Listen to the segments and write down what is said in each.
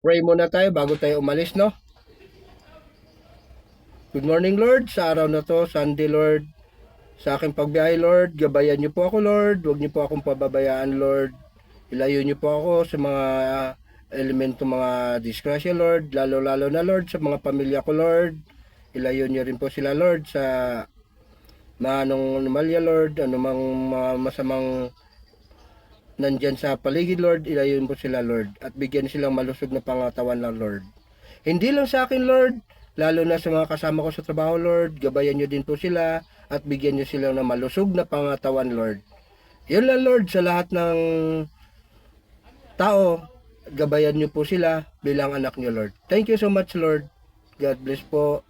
Pray muna tayo bago tayo umalis, no? Good morning, Lord. Sa araw na to, Sunday, Lord. Sa aking pagbiyahe, Lord, gabayan niyo po ako, Lord. Huwag niyo po akong pababayaan, Lord. Ilayo niyo po ako sa mga elemento, mga disgrasya, Lord. Lalo-lalo na, Lord, sa mga pamilya ko, Lord. Ilayo niyo rin po sila, Lord, sa manong anomalya, Lord. Anumang masamang nandyan sa paligid, Lord. Ilayo po sila, Lord. At bigyan silang malusog na pangatawan lang, Lord. Hindi lang sa akin, Lord, lalo na sa mga kasama ko sa trabaho, Lord. Gabayan niyo din po sila at bigyan niyo sila ng malusog na pangatawan, Lord. Yun lang, Lord, sa lahat ng tao, gabayan niyo po sila bilang anak niyo, Lord. Thank you so much, Lord. God bless po.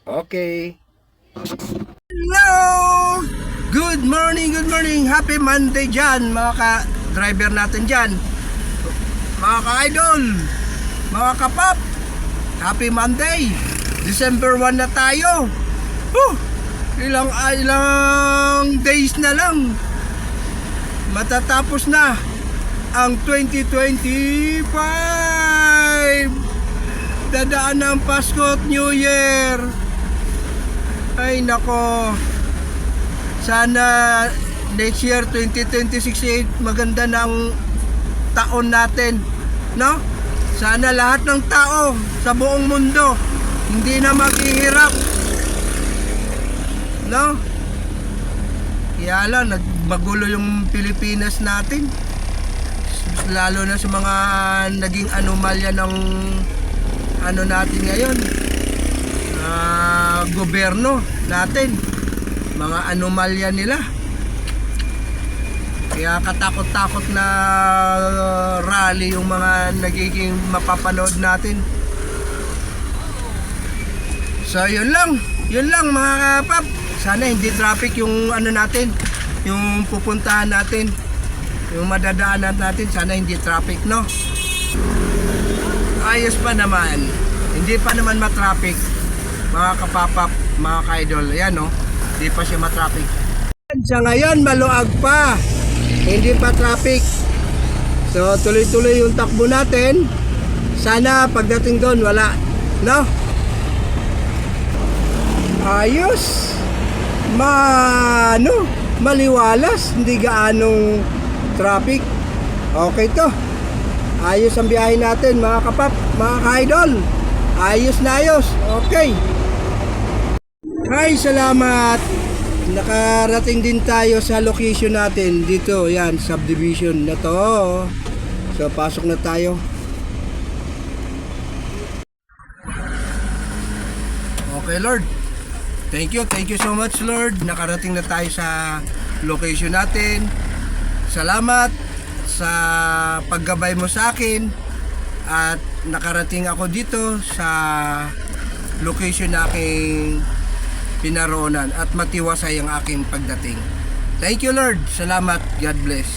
Okay. Hello! Good morning, good morning. Happy Monday dyan, mga ka-driver natin dyan. Mga ka-idol, mga kapap, happy Monday. December 1 na tayo. Ilang days na lang matatapos na ang 2025. Dadaan na ang Pasko at New Year. Ay nako, sana next year 2026 maganda ng taon natin, no? Sana lahat ng tao sa buong mundo hindi na maghihirap, no? Kaya lang, nagmagulo yung Pilipinas natin, lalo na sa mga naging anomalya ng ano natin ngayon, gobyerno natin, mga anomalya nila. Kaya katakot-takot na rally yung mga nagiging mapapanood natin. So yun lang mga kapap. Sana hindi traffic yung ano natin, yung pupuntahan natin, yung madadaanan natin, sana hindi traffic, no? Ayos pa naman, hindi pa naman matraffic, mga kapapap, mga ka-idol. Ayan, no? Hindi pa siya matraffic. Sa ngayon maluag pa, hindi pa traffic. So tuloy-tuloy yung takbo natin. Sana pagdating doon wala, no? Ayos, maliwalas, hindi gaanong traffic. Okay to, ayos ang biyahe natin, mga kapap, mga ka-idol. Ayos na ayos, okay. Ay, salamat. Nakarating din tayo sa location natin dito, yan, subdivision na to. So pasok na tayo. Okay, Lord, thank you so much, Lord. Nakarating na tayo sa location natin. Salamat sa paggabay mo sa akin at nakarating ako dito sa location na aking pinaroonan at matiwasay ang aking pagdating. Thank you, Lord. Salamat. God bless.